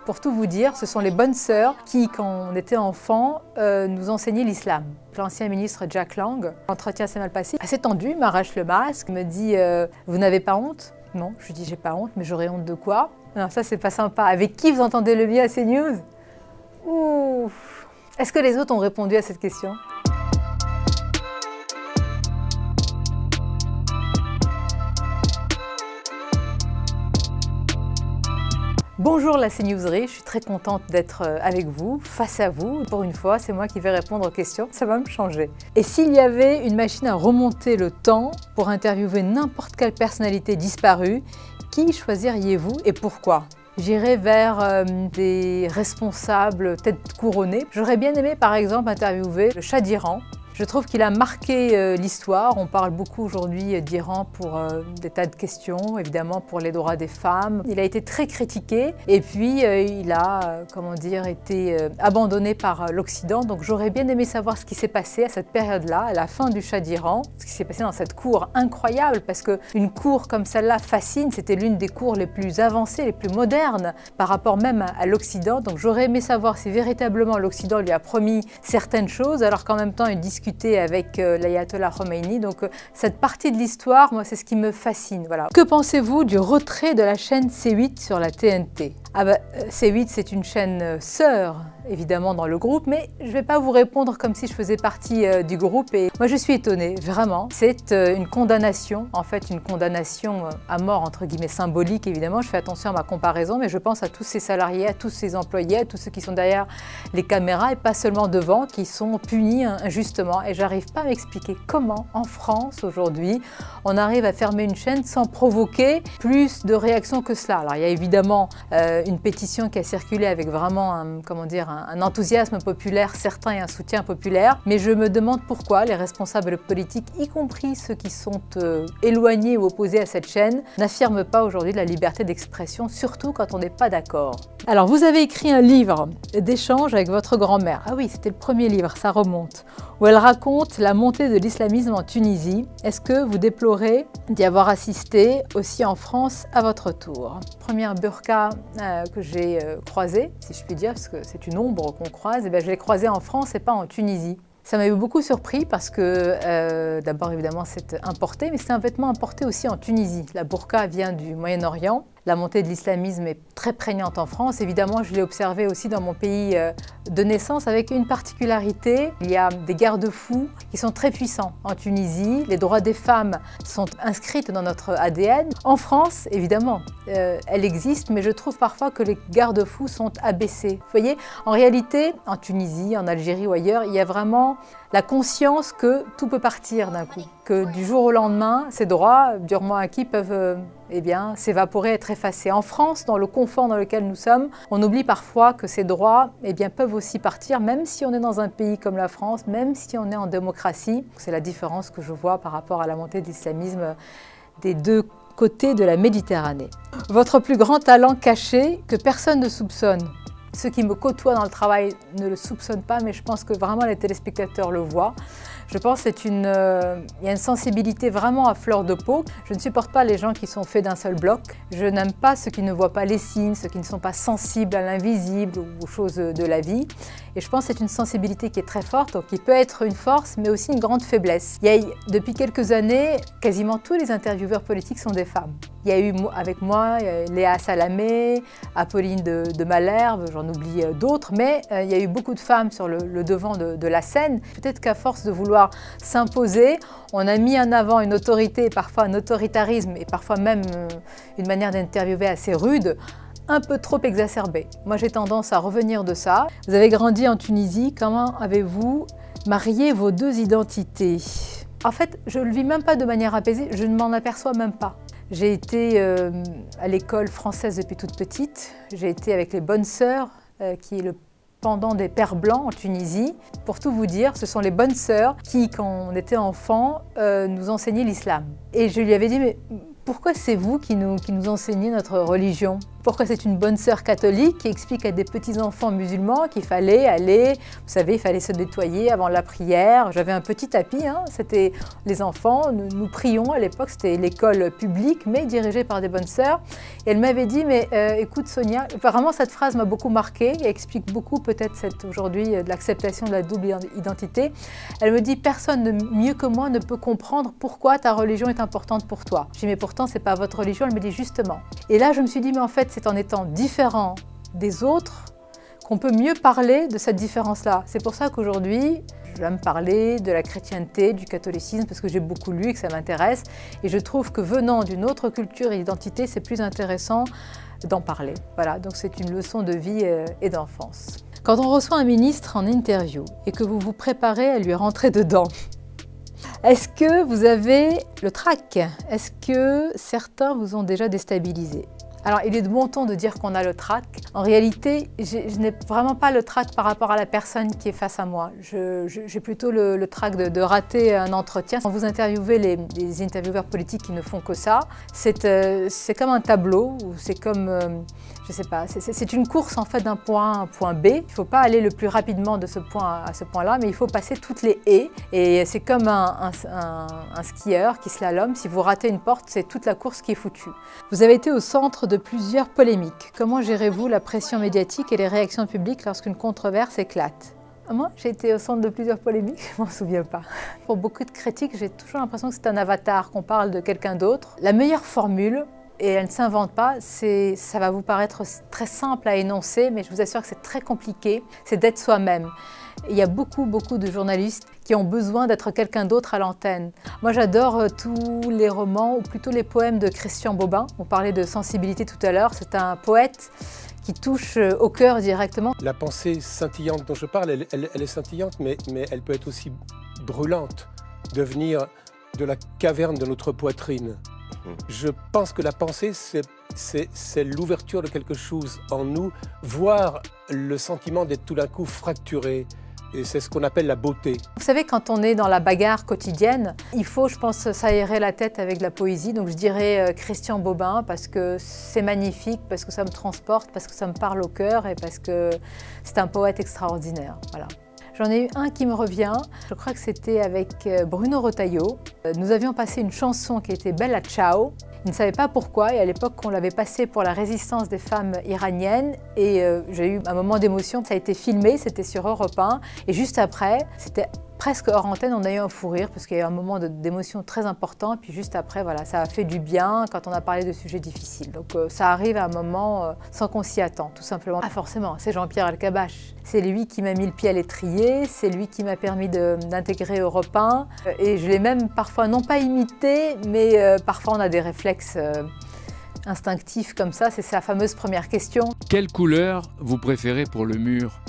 Pour tout vous dire, ce sont les bonnes sœurs qui, quand on était enfant, nous enseignaient l'islam. L'ancien ministre Jack Lang, l'entretien s'est mal passé, assez tendu, m'arrache le masque, me dit « Vous n'avez pas honte ?» Non, je lui dis « J'ai pas honte, mais j'aurais honte de quoi ?» Non, ça c'est pas sympa. Avec qui vous entendez le mieux à CNews? Ouf. Est-ce que les autres ont répondu à cette question? Bonjour la CNewserie, je suis très contente d'être avec vous, face à vous. Pour une fois, c'est moi qui vais répondre aux questions, ça va me changer. Et s'il y avait une machine à remonter le temps pour interviewer n'importe quelle personnalité disparue, qui choisiriez-vous et pourquoi? J'irais vers des responsables têtes couronnées. J'aurais bien aimé par exemple interviewer le Shah d'Iran. Je trouve qu'il a marqué l'histoire. On parle beaucoup aujourd'hui d'Iran pour des tas de questions, évidemment pour les droits des femmes. Il a été très critiqué et puis il a, comment dire, été abandonné par l'Occident. Donc j'aurais bien aimé savoir ce qui s'est passé à cette période-là, à la fin du Shah d'Iran, ce qui s'est passé dans cette cour incroyable, parce qu'une cour comme celle-là fascine, c'était l'une des cours les plus avancées, les plus modernes par rapport même à l'Occident. Donc j'aurais aimé savoir si véritablement l'Occident lui a promis certaines choses, alors qu'en même temps il discute avec l'ayatollah Khomeini. Donc cette partie de l'histoire, moi, c'est ce qui me fascine. Voilà. Que pensez-vous du retrait de la chaîne C8 sur la TNT? C8, c'est une chaîne sœur, évidemment, dans le groupe, mais je ne vais pas vous répondre comme si je faisais partie du groupe. Et moi, je suis étonnée, vraiment. C'est une condamnation, en fait, une condamnation à mort, entre guillemets, symbolique, évidemment. Je fais attention à ma comparaison, mais je pense à tous ces salariés, à tous ces employés, à tous ceux qui sont derrière les caméras, et pas seulement devant, qui sont punis injustement. Et j'arrive pas à m'expliquer comment, en France, aujourd'hui, on arrive à fermer une chaîne sans provoquer plus de réactions que cela. Alors, il y a évidemment une pétition qui a circulé avec vraiment un enthousiasme populaire certain et un soutien populaire. Mais je me demande pourquoi les responsables politiques, y compris ceux qui sont éloignés ou opposés à cette chaîne, n'affirment pas aujourd'hui la liberté d'expression, surtout quand on n'est pas d'accord. Alors, vous avez écrit un livre d'échange avec votre grand-mère. Ah oui, c'était le premier livre, ça remonte, où elle raconte la montée de l'islamisme en Tunisie. Est-ce que vous déplorez d'y avoir assisté aussi en France à votre tour? Première burqa que j'ai croisée, si je puis dire, parce que c'est une ombre qu'on croise, et bien je l'ai croisée en France et pas en Tunisie. Ça m'avait beaucoup surpris parce que, d'abord évidemment c'est importé, mais c'est un vêtement importé aussi en Tunisie. La burqa vient du Moyen-Orient. La montée de l'islamisme est très prégnante en France. Évidemment, je l'ai observé aussi dans mon pays de naissance avec une particularité. Il y a des garde-fous qui sont très puissants en Tunisie. Les droits des femmes sont inscrits dans notre ADN. En France, évidemment, elle existe, mais je trouve parfois que les garde-fous sont abaissés. Vous voyez, en réalité, en Tunisie, en Algérie ou ailleurs, il y a vraiment la conscience que tout peut partir d'un coup, que du jour au lendemain, ces droits durement acquis peuvent s'évaporer, être effacés. En France, dans le confort dans lequel nous sommes, on oublie parfois que ces droits peuvent aussi partir, même si on est dans un pays comme la France, même si on est en démocratie. C'est la différence que je vois par rapport à la montée de l'islamisme des deux côtés de la Méditerranée. Votre plus grand talent caché que personne ne soupçonne? Ceux qui me côtoient dans le travail ne le soupçonnent pas, mais je pense que vraiment les téléspectateurs le voient. Je pense qu'il y a une sensibilité vraiment à fleur de peau. Je ne supporte pas les gens qui sont faits d'un seul bloc. Je n'aime pas ceux qui ne voient pas les signes, ceux qui ne sont pas sensibles à l'invisible ou aux choses de la vie. Et je pense que c'est une sensibilité qui est très forte, donc qui peut être une force, mais aussi une grande faiblesse. Depuis quelques années, quasiment tous les intervieweurs politiques sont des femmes. Il y a eu avec moi Léa Salamé, Apolline de Malherbe, j'en oublie d'autres, mais il y a eu beaucoup de femmes sur le devant de la scène. Peut-être qu'à force de vouloir s'imposer, on a mis en avant une autorité, parfois un autoritarisme et parfois même une manière d'interviewer assez rude, un peu trop exacerbée. Moi, j'ai tendance à revenir de ça. Vous avez grandi en Tunisie, comment avez-vous marié vos deux identités? En fait, je ne le vis même pas de manière apaisée, je ne m'en aperçois même pas. J'ai été à l'école française depuis toute petite. J'ai été avec les bonnes sœurs, qui est le pendant des Pères Blancs en Tunisie. Pour tout vous dire, ce sont les bonnes sœurs qui, quand on était enfant, nous enseignaient l'islam. Et je lui avais dit, mais pourquoi c'est vous qui nous enseignez notre religion? pourquoi c'est une bonne sœur catholique qui explique à des petits-enfants musulmans qu'il fallait aller, vous savez, il fallait se nettoyer avant la prière. J'avais un petit tapis, hein, c'était les enfants, nous prions à l'époque, c'était l'école publique, mais dirigée par des bonnes sœurs. Et elle m'avait dit, mais écoute Sonia, vraiment cette phrase m'a beaucoup marquée, et explique beaucoup peut-être aujourd'hui de l'acceptation de la double identité. Elle me dit, personne mieux que moi ne peut comprendre pourquoi ta religion est importante pour toi. Je dis, mais pourtant c'est pas votre religion. Elle me dit, justement. Et là je me suis dit, mais en fait c'est en étant différent des autres qu'on peut mieux parler de cette différence-là. C'est pour ça qu'aujourd'hui, j'aime parler de la chrétienté, du catholicisme, parce que j'ai beaucoup lu et que ça m'intéresse. Et je trouve que venant d'une autre culture et d'identité, c'est plus intéressant d'en parler. Voilà, donc c'est une leçon de vie et d'enfance. Quand on reçoit un ministre en interview et que vous vous préparez à lui rentrer dedans, est-ce que vous avez le trac? Est-ce que certains vous ont déjà déstabilisé? Alors, il est de bon ton de dire qu'on a le trac. En réalité, je n'ai vraiment pas le trac par rapport à la personne qui est face à moi. J'ai plutôt le trac de rater un entretien. Quand vous interviewez les intervieweurs politiques qui ne font que ça, c'est comme un tableau, ou c'est comme, je sais pas, c'est une course en fait d'un point A à un point B. Il ne faut pas aller le plus rapidement de ce point à ce point-là, mais il faut passer toutes les haies. Et c'est comme un skieur qui slalome. Si vous ratez une porte, c'est toute la course qui est foutue. Vous avez été au centre de plusieurs polémiques. Comment gérez-vous la pression médiatique et les réactions publiques lorsqu'une controverse éclate? Moi, j'ai été au centre de plusieurs polémiques, je m'en souviens pas. Pour beaucoup de critiques, j'ai toujours l'impression que c'est un avatar, qu'on parle de quelqu'un d'autre. La meilleure formule, et elle ne s'invente pas, ça va vous paraître très simple à énoncer, mais je vous assure que c'est très compliqué, c'est d'être soi-même. Il y a beaucoup de journalistes qui ont besoin d'être quelqu'un d'autre à l'antenne. Moi, j'adore tous les romans, ou plutôt les poèmes de Christian Bobin. On parlait de sensibilité tout à l'heure. C'est un poète qui touche au cœur directement. La pensée scintillante dont je parle, elle est scintillante, mais elle peut être aussi brûlante, devenir de la caverne de notre poitrine. Je pense que la pensée, c'est l'ouverture de quelque chose en nous, voire le sentiment d'être tout d'un coup fracturé. Et c'est ce qu'on appelle la beauté. Vous savez, quand on est dans la bagarre quotidienne, il faut, je pense, s'aérer la tête avec de la poésie. Donc je dirais Christian Bobin, parce que c'est magnifique, parce que ça me transporte, parce que ça me parle au cœur et parce que c'est un poète extraordinaire. Voilà. J'en ai eu un qui me revient, je crois que c'était avec Bruno Retailleau. Nous avions passé une chanson qui était Bella Ciao. Il ne savait pas pourquoi, et à l'époque, on l'avait passée pour la résistance des femmes iraniennes. Et j'ai eu un moment d'émotion, ça a été filmé, c'était sur Europe 1. Et juste après, c'était presque hors antenne, on a eu un fou rire, parce qu'il y a eu un moment d'émotion très important. Et puis juste après, voilà, ça a fait du bien quand on a parlé de sujets difficiles. Donc ça arrive à un moment sans qu'on s'y attend, tout simplement. Ah forcément, c'est Jean-Pierre Elkabbach. C'est lui qui m'a mis le pied à l'étrier, c'est lui qui m'a permis d'intégrer Europe 1. Et je l'ai même parfois, non pas imité, mais parfois on a des réflexes instinctifs comme ça. C'est sa fameuse première question. Quelle couleur vous préférez pour le mur?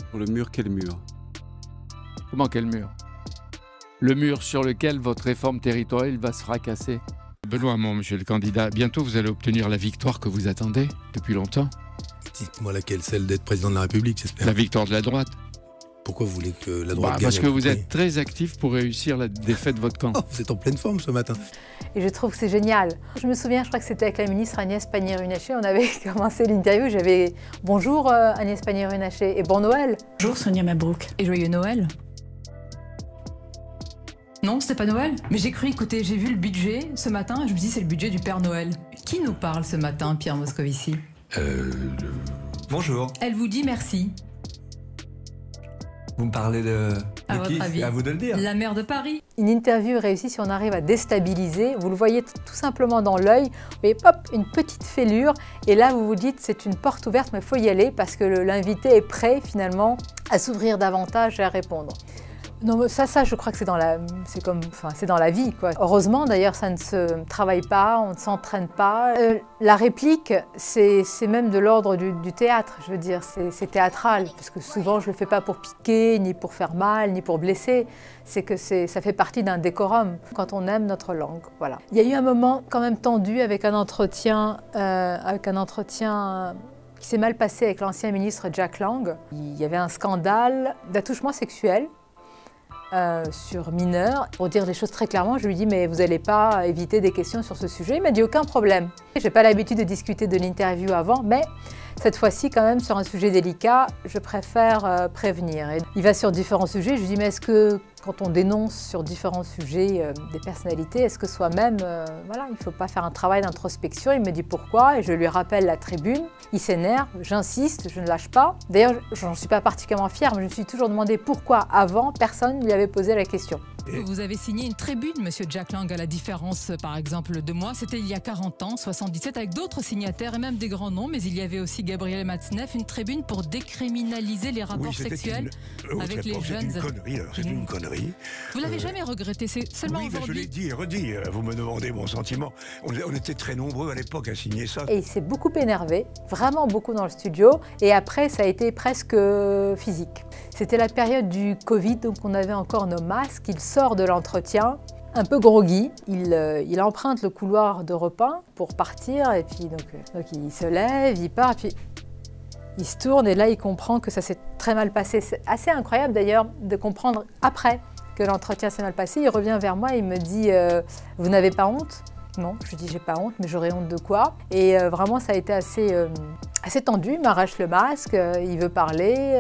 Pour le mur, quel mur? Comment quel mur? Le mur sur lequel votre réforme territoriale va se fracasser. Benoît Hamon, monsieur le candidat, bientôt vous allez obtenir la victoire que vous attendez depuis longtemps. Dites-moi laquelle, celle d'être président de la République, j'espère. La victoire de la droite. Pourquoi vous voulez que la droite gagne? Parce que vous êtes très actif pour réussir la défaite de votre camp. Oh, vous êtes en pleine forme ce matin. Et je trouve que c'est génial. Je me souviens, je crois que c'était avec la ministre Agnès Pannier-Runacher, on avait commencé l'interview, j'avais « Bonjour Agnès Pannier-Runacher et bon Noël !» Bonjour Sonia Mabrouk et joyeux Noël. Non, c'était pas Noël. Mais j'ai cru, écoutez, j'ai vu le budget ce matin et je me dis c'est le budget du Père Noël. Qui nous parle ce matin, Pierre Moscovici? Bonjour. Elle vous dit merci. Vous me parlez de À qui? votre avis. C'est à vous de le dire. La maire de Paris. Une interview réussie si on arrive à déstabiliser, vous le voyez tout simplement dans l'œil, vous voyez pop, une petite fêlure, et là vous vous dites c'est une porte ouverte mais il faut y aller parce que l'invité est prêt finalement à s'ouvrir davantage et à répondre. Non, ça je crois que c'est dans la vie, quoi. Heureusement, d'ailleurs, ça ne se travaille pas, on ne s'entraîne pas. La réplique, c'est même de l'ordre du théâtre, je veux dire, c'est théâtral, parce que souvent, je ne le fais pas pour piquer, ni pour faire mal, ni pour blesser. C'est que ça fait partie d'un décorum, quand on aime notre langue, voilà. Il y a eu un moment quand même tendu avec un entretien qui s'est mal passé avec l'ancien ministre Jack Lang. Il y avait un scandale d'attouchement sexuel sur mineurs. Pour dire les choses très clairement, je lui dis mais vous n'allez pas éviter des questions sur ce sujet? Il m'a dit aucun problème. Je n'ai pas l'habitude de discuter de l'interview avant, mais cette fois-ci quand même sur un sujet délicat, je préfère prévenir. Et il va sur différents sujets, je lui dis mais est-ce que quand on dénonce sur différents sujets des personnalités, est-ce que soi-même, voilà, il ne faut pas faire un travail d'introspection? Il me dit pourquoi et je lui rappelle la tribune. Il s'énerve, j'insiste, je ne lâche pas. D'ailleurs, j'en suis pas particulièrement fière, mais je me suis toujours demandé pourquoi avant, personne ne lui avait posé la question. Vous avez signé une tribune, Monsieur Jack Lang, à la différence, par exemple, de moi. C'était il y a 40 ans, 77, avec d'autres signataires et même des grands noms. Mais il y avait aussi Gabriel Matzneff, une tribune pour décriminaliser les rapports sexuels avec les jeunes. C'est une connerie. Vous l'avez jamais regretté, c'est seulement oui, aujourd'hui. Je l'ai dit et redit, vous me demandez mon sentiment. On était très nombreux à l'époque à signer ça. Et il s'est beaucoup énervé, vraiment beaucoup dans le studio. Et après, ça a été presque physique. C'était la période du Covid, donc on avait encore nos masques. Il sort de l'entretien, un peu groggy. Il emprunte le couloir d'Europe 1 pour partir. Et puis donc il se lève, il part, puis il se tourne et là il comprend que ça s'est très mal passé. C'est assez incroyable d'ailleurs de comprendre après que l'entretien s'est mal passé. Il revient vers moi et il me dit « Vous n'avez pas honte ?» Non, je lui dis « J'ai pas honte, mais j'aurais honte de quoi ?» Et vraiment ça a été assez tendu. Il m'arrache le masque, il veut parler.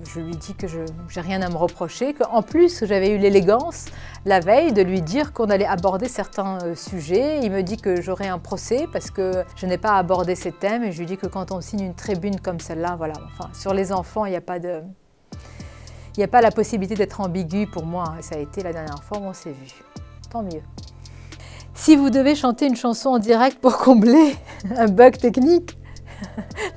Je lui dis que je n'ai rien à me reprocher, qu'en plus j'avais eu l'élégance la veille de lui dire qu'on allait aborder certains sujets. Il me dit que j'aurais un procès parce que je n'ai pas abordé ces thèmes et je lui dis que quand on signe une tribune comme celle-là, voilà, enfin, sur les enfants, il n'y a pas la possibilité d'être ambigu pour moi. Ça a été la dernière fois où on s'est vu. Tant mieux. Si vous devez chanter une chanson en direct pour combler un bug technique,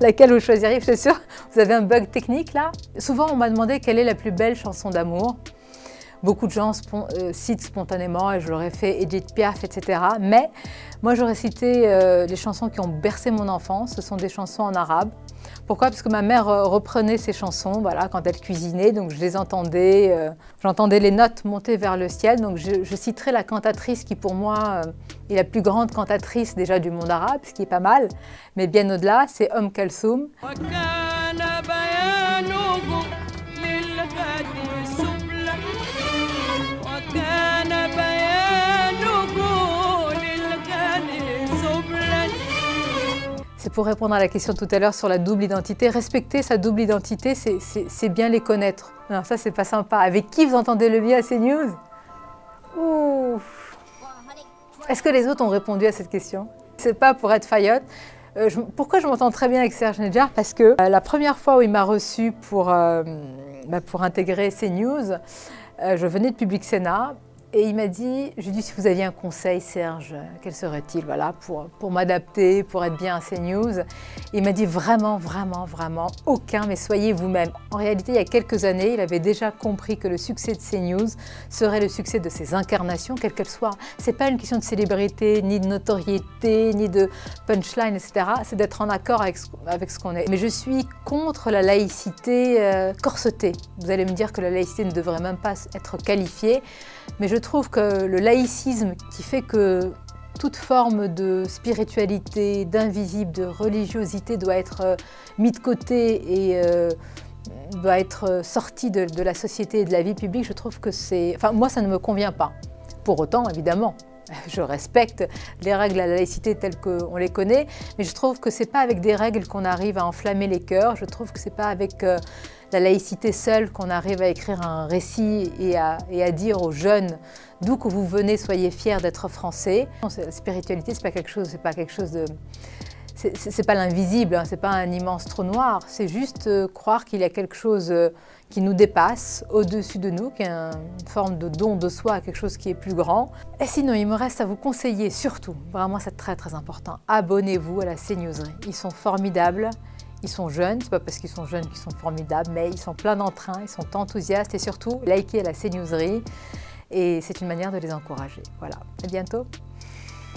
laquelle vous choisiriez? Je suis sûre, vous avez un bug technique là. Souvent, on m'a demandé quelle est la plus belle chanson d'amour. Beaucoup de gens citent spontanément, et je leur ai fait Edith Piaf, etc. Mais moi, j'aurais cité les chansons qui ont bercé mon enfance. Ce sont des chansons en arabe. Pourquoi? Parce que ma mère reprenait ces chansons voilà, quand elle cuisinait, donc je les entendais, j'entendais les notes monter vers le ciel. Donc je citerai la cantatrice qui pour moi est la plus grande cantatrice déjà du monde arabe, ce qui est pas mal, mais bien au-delà, c'est Kalsoum. C'est pour répondre à la question tout à l'heure sur la double identité. Respecter sa double identité, c'est bien les connaître. Non, ça, c'est pas sympa. Avec qui vous entendez le mieux à CNews? Est-ce que les autres ont répondu à cette question? C'est pas pour être faillotte. Pourquoi je m'entends très bien avec Serge Nedjar? Parce que la première fois où il m'a reçue pour intégrer CNews, je venais de Public Sénat. Et il m'a dit, je lui ai dit, si vous aviez un conseil, Serge, quel serait-il voilà, pour m'adapter, pour être bien à CNews? Il m'a dit vraiment, vraiment, vraiment aucun, mais soyez vous-même. En réalité, il y a quelques années, il avait déjà compris que le succès de CNews serait le succès de ses incarnations, quelles qu'elles soient. Ce n'est pas une question de célébrité, ni de notoriété, ni de punchline, etc. C'est d'être en accord avec ce qu'on est. Mais je suis contre la laïcité corsetée. Vous allez me dire que la laïcité ne devrait même pas être qualifiée, mais je trouve que le laïcisme qui fait que toute forme de spiritualité, d'invisible, de religiosité doit être mis de côté et doit être sorti de la société et de la vie publique, je trouve que c'est... Enfin, moi, ça ne me convient pas. Pour autant, évidemment, je respecte les règles de la laïcité telles qu'on les connaît, mais je trouve que ce n'est pas avec des règles qu'on arrive à enflammer les cœurs, je trouve que ce n'est pas avec la laïcité seule qu'on arrive à écrire un récit et à dire aux jeunes d'où que vous venez, soyez fiers d'être français. La spiritualité, c'est pas quelque chose de... C'est pas l'invisible, hein, c'est pas un immense trou noir, c'est juste croire qu'il y a quelque chose qui nous dépasse, au-dessus de nous, qui est une forme de don de soi, quelque chose qui est plus grand. Et sinon, il me reste à vous conseiller, surtout, vraiment c'est très très important, abonnez-vous à la CNewserie. Ils sont formidables, ils sont jeunes, c'est pas parce qu'ils sont jeunes qu'ils sont formidables, mais ils sont pleins d'entrain, ils sont enthousiastes et surtout, likez la CNewserie et c'est une manière de les encourager. Voilà, à bientôt.